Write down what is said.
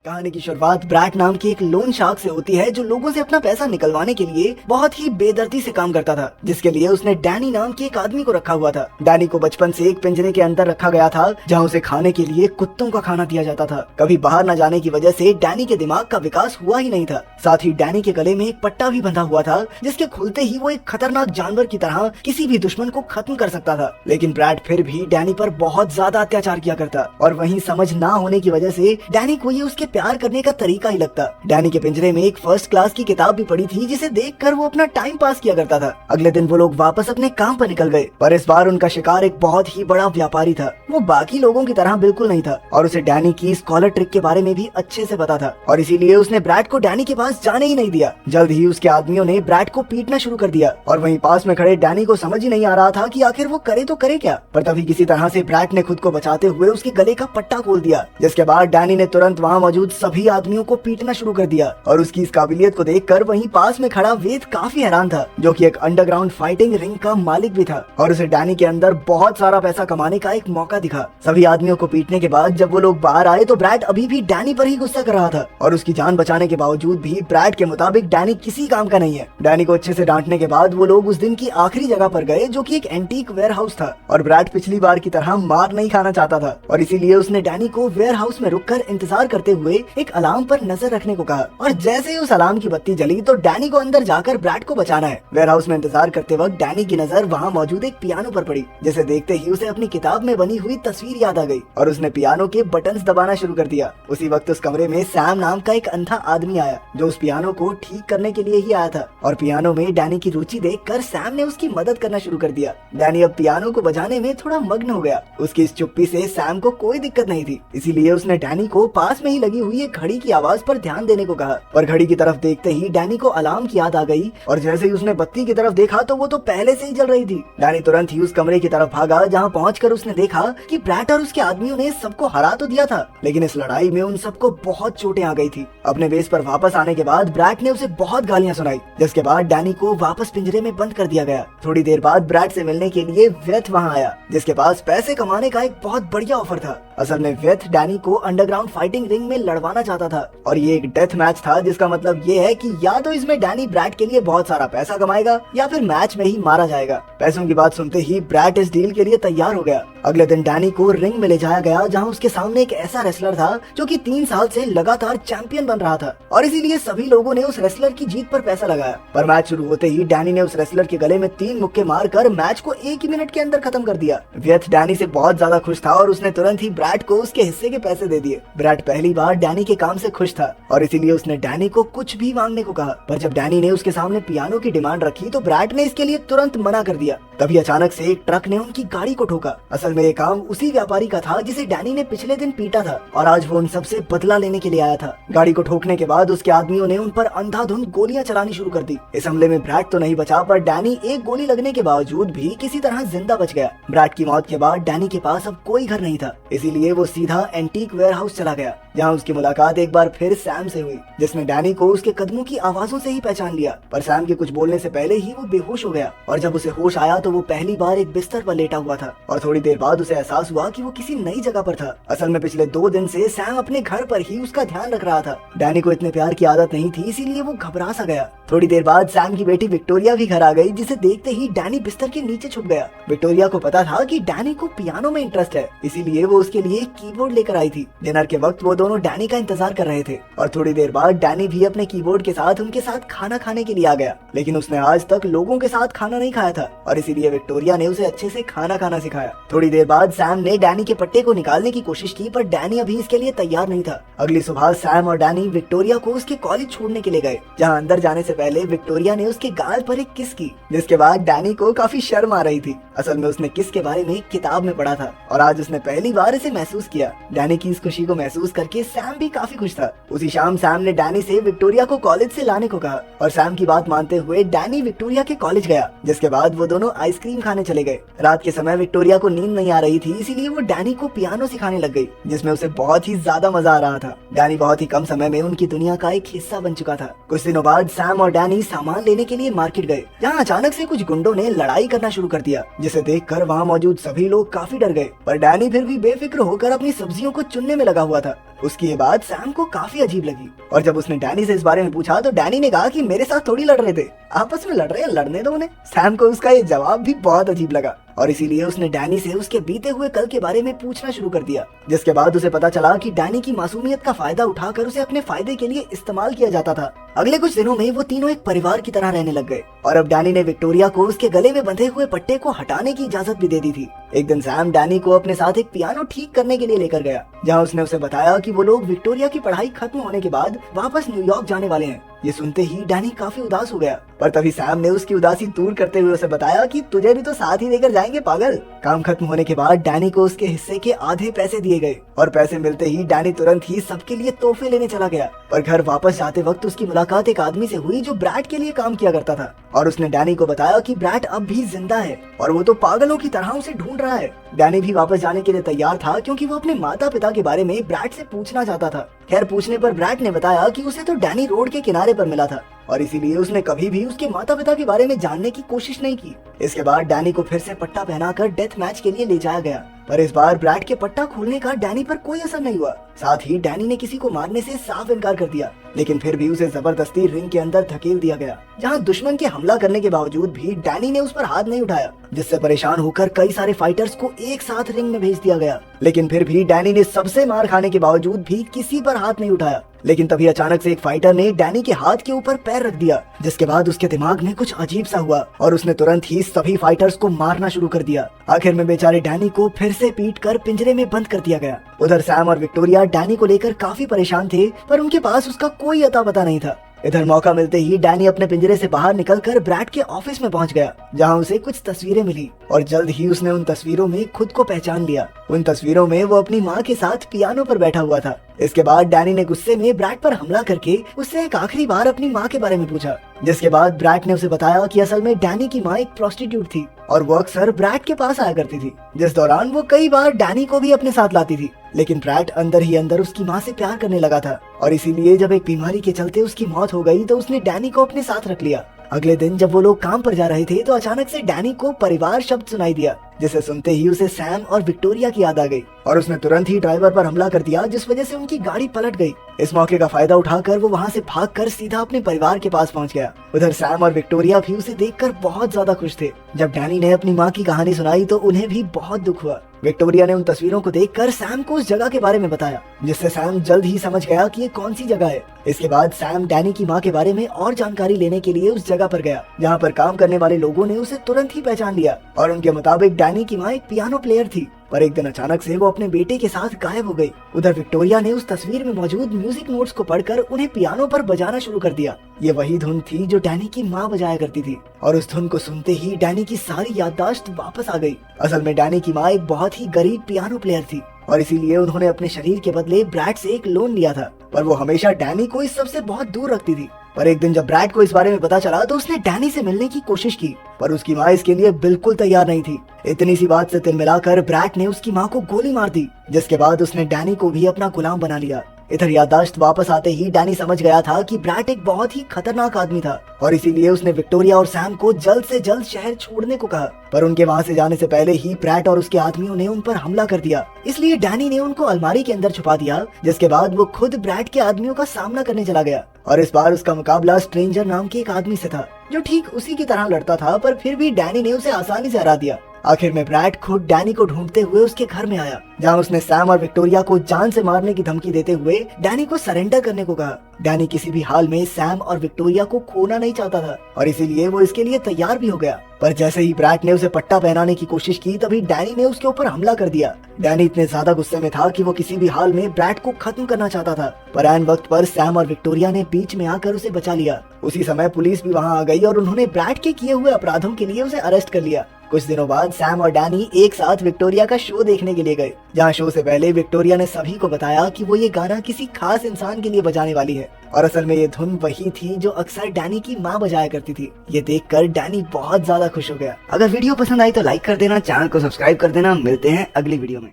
कहानी की शुरुआत ब्रैट नाम की एक लोन शार्क से होती है जो लोगों से अपना पैसा निकलवाने के लिए बहुत ही बेदर्दी से काम करता था, जिसके लिए उसने डैनी नाम के एक आदमी को रखा हुआ था। डैनी को बचपन से एक पिंजरे के अंदर रखा गया था जहां उसे खाने के लिए कुत्तों का खाना दिया जाता था। कभी बाहर न जाने की वजह से डैनी के दिमाग का विकास हुआ ही नहीं था। साथ ही डैनी के गले में एक पट्टा भी बंधा हुआ था जिसके खुलते ही वो एक खतरनाक जानवर की तरह किसी भी दुश्मन को खत्म कर सकता था। लेकिन ब्रैट फिर भी डैनी पर बहुत ज्यादा अत्याचार किया करता और वहीं समझ ना होने की वजह से डैनी को ये उसके प्यार करने का तरीका ही लगता। डैनी के पिंजरे में एक फर्स्ट क्लास की किताब भी पड़ी थी जिसे देखकर वो अपना टाइम पास किया करता था। अगले दिन वो लोग वापस अपने काम पर निकल गए, पर इस बार उनका शिकार एक बहुत ही बड़ा व्यापारी था। वो बाकी लोगों की तरह बिल्कुल नहीं था और उसे डैनी की स्कॉलर ट्रिक के बारे में भी अच्छे से पता था और इसीलिए उसने ब्रैट को डैनी के पास जाने ही नहीं दिया। जल्द ही उसके आदमियों ने ब्रैट को पीटना शुरू कर दिया और वहीं पास में खड़े डैनी को समझ ही नहीं आ रहा था कि आखिर वो करे तो करे क्या। पर तभी किसी तरह से ब्रैट ने खुद को बचाते हुए उसके गले का पट्टा खोल दिया, जिसके बाद डैनी ने तुरंत वहाँ मौजूद सभी आदमियों को पीटना शुरू कर दिया और उसकी इस काबिलियत को देखकर वहीं पास में खड़ा वेद काफी हैरान था, जो कि एक अंडरग्राउंड फाइटिंग रिंग का मालिक भी था और उसे डैनी के अंदर बहुत सारा पैसा कमाने का एक मौका दिखा। सभी आदमियों को पीटने के बाद जब वो लोग बाहर आए तो ब्रैट अभी भी डैनी पर ही गुस्सा कर रहा था और उसकी जान बचाने के बावजूद भी ब्रैट के मुताबिक डैनी किसी काम का नहीं है। डैनी को अच्छे से डांटने के बाद वो लोग उस दिन की आखिरी जगह पर गए जो कि एक एंटीक वेयर हाउस था और ब्रैट पिछली बार की तरह मार नहीं खाना चाहता था और इसीलिए उसने डैनी को वेयर हाउस में रुककर इंतजार करते हुए एक अलार्म पर नजर रखने को कहा और जैसे ही उस अलार्म की बत्ती जली तो डैनी को अंदर जाकर ब्रैट को बचाना है। वेयर हाउस में इंतजार करते वक्त डैनी की नजर वहाँ मौजूद एक पियानो पर पड़ी, जिसे देखते ही उसे अपनी किताब में बनी हुई तस्वीर याद आ गई और उसने पियानो के बटन्स दबाना शुरू कर दिया। उसी वक्त उस कमरे में सैम नाम का एक अंधा आदमी आया जो उस पियानो को ठीक करने के लिए ही आया था और पियानो में डैनी की रुचि देखकर सैम ने उसकी मदद करना शुरू कर दिया। डैनी अब पियानो को बजाने में थोड़ा मग्न हो गया। उसकी इस चुप्पी से सैम को कोई दिक्कत नहीं थी, इसीलिए उसने डैनी को पास में ही लगी हुई एक घड़ी की आवाज पर ध्यान देने को कहा। पर घड़ी की तरफ देखते ही डैनी को अलार्म की याद आ गई और जैसे ही उसने बत्ती की तरफ देखा तो वो तो पहले से ही जल रही थी। डैनी तुरंत ही उस कमरे की तरफ भागा जहाँ पहुंचकर उसने देखा कि ब्रैट और उसके आदमियों ने सबको हरा तो दिया था, लेकिन इस लड़ाई में उन सबको बहुत चोटें आ गई थी। अपने बेस पर वापस आने के बाद ब्रैट ने उसे बहुत गालियां सुनाई, जिसके बाद डैनी को वापस पिंजरे में बंद कर दिया गया। थोड़ी देर बाद ब्रैट से मिलने के लिए वेथ वहाँ आया, जिसके पास पैसे कमाने का एक बहुत बढ़िया ऑफर था। असल में वेथ डैनी को अंडरग्राउंड फाइटिंग रिंग में लड़वाना चाहता था और ये एक डेथ मैच था, जिसका मतलब ये है कि या तो इसमें डैनी ब्रैट के लिए बहुत सारा पैसा कमाएगा या फिर मैच में ही मारा जाएगा। पैसों की बात सुनते ही ब्रैट इस डील के लिए तैयार हो गया। अगले दिन डैनी को रिंग में ले जाया गया जहां उसके सामने एक ऐसा रेसलर था जो कि 3 साल से लगातार चैंपियन बन रहा था और इसीलिए सभी लोगों ने उस रेसलर की जीत पर पैसा लगाया। पर मैच शुरू होते ही डैनी ने उस रेसलर के गले में 3 मुक्के मारकर मैच को 1 ही मिनट के अंदर खत्म कर दिया। वेथ डैनी से बहुत ज्यादा खुश था और उसने तुरंत ही ब्रैट को उसके हिस्से के पैसे दे दिए। ब्रैट पहली बार डैनी के काम से खुश था और इसीलिए उसने डैनी को कुछ भी मांगने को कहा, पर जब डैनी ने उसके सामने पियानो की डिमांड रखी तो ब्रैट ने इसके लिए तुरंत मना कर दिया। तभी अचानक से एक ट्रक ने उनकी गाड़ी को ठोका। असल में ये काम उसी व्यापारी का था जिसे डैनी ने पिछले दिन पीटा था और आज वो उन सबसे बदला लेने के लिए आया था। गाड़ी को ठोकने के बाद उसके आदमियों ने उन पर अंधाधुंध गोलियां चलानी शुरू कर दी। इस हमले में ब्रैट तो नहीं बचा, पर डैनी एक गोली लगने के बावजूद भी किसी तरह जिंदा बच गया। ब्रैट की मौत के बाद डैनी के पास अब कोई घर नहीं था, इसीलिए वो सीधा एंटीक वेयर हाउस चला गया जहाँ उसकी मुलाकात एक बार फिर सैम से हुई, जिसने डैनी को उसके कदमों की आवाजों से ही पहचान लिया। पर सैम के कुछ बोलने से पहले ही वो बेहोश हो गया और जब उसे होश आया तो वो पहली बार एक बिस्तर पर लेटा हुआ था और थोड़ी देर बाद उसे एहसास हुआ कि वो किसी नई जगह पर था। असल में पिछले 2 दिन से सैम अपने घर पर ही उसका ध्यान रख रहा था। डैनी को इतने प्यार की आदत नहीं थी, इसीलिए वो घबरा सा गया। थोड़ी देर बाद सैम की बेटी विक्टोरिया भी घर आ गई, जिसे देखते ही डैनी बिस्तर के नीचे छुप गया। विक्टोरिया को पता था कि डैनी को पियानो में इंटरेस्ट है, इसीलिए वो उसके लिए कीबोर्ड लेकर आई थी। डिनर के वक्त वो दोनों डैनी का इंतजार कर रहे थे और थोड़ी देर बाद डैनी भी अपने कीबोर्ड के साथ उनके साथ खाना खाने के लिए आ गया, लेकिन उसने आज तक लोगों के साथ खाना नहीं खाया था और इसीलिए विक्टोरिया ने उसे अच्छे से खाना खाना सिखाया। थोड़ी देर बाद सैम ने डैनी के पट्टे को निकालने की कोशिश की, पर डैनी अभी इसके लिए तैयार नहीं था। अगली सुबह सैम और डैनी विक्टोरिया को उसके कॉलेज छोड़ने के लिए गए, जहाँ अंदर जाने से पहले विक्टोरिया ने उसके गाल पर एक किस की, जिसके बाद डैनी को काफी शर्म आ रही थी। असल में उसने किस के बारे में एक किताब में पढ़ा था और आज उसने पहली बार इसे महसूस किया। डैनी की इस खुशी को महसूस करके सैम भी काफी खुश था। उसी शाम सैम ने डैनी से विक्टोरिया को कॉलेज से लाने को कहा और सैम की बात मानते हुए डैनी विक्टोरिया के कॉलेज गया, जिसके बाद वो दोनों आइसक्रीम खाने चले गए। रात के समय विक्टोरिया को नींद नहीं आ रही थी, इसीलिए वो डैनी को पियानो सिखाने लग गई, जिसमें उसे बहुत ही ज्यादा मजा आ रहा था। डैनी बहुत ही कम समय में उनकी दुनिया का एक हिस्सा बन चुका था। कुछ दिनों बाद सैम और डैनी सामान लेने के लिए मार्केट गए, जहाँ अचानक से कुछ गुंडों ने लड़ाई करना शुरू कर दिया, जिसे देखकर वहाँ मौजूद सभी लोग काफी डर गए। पर डैनी फिर भी बेफिक्र होकर अपनी सब्जियों को चुनने में लगा हुआ था। उसकी ये बात सैम को काफी अजीब लगी और जब उसने डैनी से इस बारे में पूछा तो डैनी ने कहा कि मेरे साथ थोड़ी लड़ रहे थे, आपस में लड़ रहे हैं, लड़ने दो उन्हें। सैम को उसका ये जवाब भी बहुत अजीब लगा और इसीलिए उसने डैनी से उसके बीते हुए कल के बारे में पूछना शुरू कर दिया, जिसके बाद उसे पता चला कि डैनी की मासूमियत का फायदा उठाकर उसे अपने फायदे के लिए इस्तेमाल किया जाता था। अगले कुछ दिनों में वो तीनों एक परिवार की तरह रहने लग गए और अब डैनी ने विक्टोरिया को उसके गले में बंधे हुए पट्टे को हटाने की इजाजत भी दे दी थी। एक दिन सैम डैनी को अपने साथ एक पियानो ठीक करने के लिए लेकर गया, जहाँ उसने उसे बताया कि वो लोग विक्टोरिया की पढ़ाई खत्म होने के बाद वापस न्यूयॉर्क जाने वाले हैं। ये सुनते ही डैनी काफी उदास हो गया, पर तभी सैम ने उसकी उदासी दूर करते हुए उसे बताया कि तुझे भी तो साथ ही लेकर जाएंगे पागल। काम खत्म होने के बाद डैनी को उसके हिस्से के आधे पैसे दिए गए और पैसे मिलते ही डैनी तुरंत ही सबके लिए तोहफे लेने चला गया। पर घर वापस जाते वक्त उसकी मुलाकात एक आदमी से हुई जो ब्रैड के लिए काम किया करता था और उसने डैनी को बताया कि ब्रैड अब भी जिंदा है और वो तो पागलों की तरह उसे ढूंढ रहा है। डैनी भी वापस जाने के लिए तैयार था क्योंकि वो अपने माता पिता के बारे में ब्रैड से पूछना चाहता था। खैर पूछने पर ब्रैड ने बताया कि उसे तो डैनी रोड के किनारे पर मिला था और इसीलिए उसने कभी भी उसके माता पिता के बारे में जानने की कोशिश नहीं की। इसके बाद डैनी को फिर से पट्टा पहनाकर डेथ मैच के लिए ले जाया गया, पर इस बार ब्रैड के पट्टा खोलने का डैनी पर कोई असर नहीं हुआ। साथ ही डैनी ने किसी को मारने से साफ इनकार कर दिया, लेकिन फिर भी उसे जबरदस्ती रिंग के अंदर धकेल दिया गया, जहां दुश्मन के हमला करने के बावजूद भी डैनी ने उस पर हाथ नहीं उठाया, जिससे परेशान होकर कई सारे फाइटर्स को एक साथ रिंग में भेज दिया गया। लेकिन फिर भी डैनी ने सबसे मार खाने के बावजूद भी किसी पर हाथ नहीं उठाया। लेकिन तभी अचानक से एक फाइटर ने डैनी के हाथ के ऊपर पैर रख दिया, जिसके बाद उसके दिमाग में कुछ अजीब सा हुआ और उसने तुरंत ही सभी फाइटर्स को मारना शुरू कर दिया। आखिर में बेचारे डैनी को फिर से पीट कर पिंजरे में बंद कर दिया गया। उधर सैम और विक्टोरिया डैनी को लेकर काफी परेशान थे, पर उनके पास उसका कोई अता पता नहीं था। इधर मौका मिलते ही डैनी अपने पिंजरे से बाहर निकलकर ब्रैड के ऑफिस में पहुंच गया, जहां उसे कुछ तस्वीरें मिली और जल्द ही उसने उन तस्वीरों में खुद को पहचान लिया। उन तस्वीरों में वो अपनी माँ के साथ पियानो पर बैठा हुआ था। इसके बाद डैनी ने गुस्से में ब्रैड पर हमला करके उससे एक आखिरी बार अपनी माँ के बारे में पूछा, जिसके बाद ब्रैड ने उसे बताया कि असल में डैनी की माँ एक प्रोस्टिट्यूट थी और वो अक्सर ब्रैड के पास आया करती थी, जिस दौरान वो कई बार डैनी को भी अपने साथ लाती थी। लेकिन ब्रैड अंदर ही अंदर उसकी माँ से प्यार करने लगा था और इसीलिए जब एक बीमारी के चलते उसकी मौत हो गई तो उसने डैनी को अपने साथ रख लिया। अगले दिन जब वो लोग काम पर जा रहे थे तो अचानक से डैनी को परिवार शब्द सुनाई दिया, जिसे सुनते ही उसे सैम और विक्टोरिया की याद आ गई और उसने तुरंत ही ड्राइवर पर हमला कर दिया, जिस वजह से उनकी गाड़ी पलट गई। इस मौके का फायदा उठाकर वो वहाँ से भागकर सीधा अपने परिवार के पास पहुँच गया। उधर सैम और विक्टोरिया भी उसे देखकर बहुत ज्यादा खुश थे। जब डैनी ने अपनी माँ की कहानी सुनाई तो उन्हें भी बहुत दुख हुआ। विक्टोरिया ने उन तस्वीरों को देखकर सैम को उस जगह के बारे में बताया, जिससे सैम जल्द ही समझ गया कि ये कौन सी जगह है। इसके बाद सैम डैनी की माँ के बारे में और जानकारी लेने के लिए उस जगह पर गया, जहाँ पर काम करने वाले लोगों ने उसे तुरंत ही पहचान लिया और उनके मुताबिक डैनी की माँ एक पियानो प्लेयर थी, पर एक दिन अचानक से वो अपने बेटे के साथ गायब हो गई। उधर विक्टोरिया ने उस तस्वीर में मौजूद म्यूजिक नोट्स को पढ़कर उन्हें पियानो पर बजाना शुरू कर दिया। ये वही धुन थी जो डैनी की माँ बजाया करती थी और उस धुन को सुनते ही डैनी की सारी याददाश्त वापस आ गई। असल में डैनी की माँ एक बहुत ही गरीब पियानो प्लेयर थी और इसीलिए उन्होंने अपने शरीर के बदले ब्रैड से एक लोन लिया था, पर वो हमेशा डैनी को इस सब से बहुत दूर रखती थी। पर एक दिन जब ब्रैड को इस बारे में पता चला तो उसने डैनी से मिलने की कोशिश की, पर उसकी माँ इसके लिए बिल्कुल तैयार नहीं थी। इतनी सी बात से तिल मिलाकर ब्रैड ने उसकी माँ को गोली मार दी, जिसके बाद उसने डैनी को भी अपना गुलाम बना लिया। इधर याददाश्त वापस आते ही डैनी समझ गया था कि ब्रैड एक बहुत ही खतरनाक आदमी था और इसीलिए उसने विक्टोरिया और सैम को जल्द से जल्द शहर छोड़ने को कहा। पर उनके वहाँ से जाने से पहले ही ब्रैड और उसके आदमियों ने उन पर हमला कर दिया, इसलिए डैनी ने उनको अलमारी के अंदर छुपा दिया, जिसके बाद वो खुद ब्रैड के आदमियों का सामना करने चला गया। और इस बार उसका मुकाबला स्ट्रेंजर नाम के एक आदमी से था, जो ठीक उसी की तरह लड़ता था, पर फिर भी डैनी ने उसे आसानी से हरा दिया। आखिर में ब्रैड खुद डैनी को ढूंढते हुए उसके घर में आया, जहां उसने सैम और विक्टोरिया को जान से मारने की धमकी देते हुए डैनी को सरेंडर करने को कहा। डैनी किसी भी हाल में सैम और विक्टोरिया को खोना नहीं चाहता था और इसीलिए वो इसके लिए तैयार भी हो गया। पर जैसे ही ब्रैड ने उसे पट्टा पहनाने की कोशिश की तभी डैनी ने उसके ऊपर हमला कर दिया। डैनी इतने ज्यादा गुस्से में था कि वो किसी भी हाल में ब्रैड को खत्म करना चाहता था, पर ऐन वक्त पर सैम और विक्टोरिया ने बीच में आकर उसे बचा लिया। उसी समय पुलिस भी वहाँ आ गई और उन्होंने ब्रैड के किए हुए अपराधों के लिए उसे अरेस्ट कर लिया। कुछ दिनों बाद सैम और डैनी एक साथ विक्टोरिया का शो देखने के लिए गए, जहाँ शो से पहले विक्टोरिया ने सभी को बताया कि वो ये गाना किसी खास इंसान के लिए बजाने वाली है और असल में ये धुन वही थी जो अक्सर डैनी की माँ बजाया करती थी। ये देखकर डैनी बहुत ज्यादा खुश हो गया। अगर वीडियो पसंद आई तो लाइक कर देना, चैनल को सब्सक्राइब कर देना। मिलते हैं अगली वीडियो में।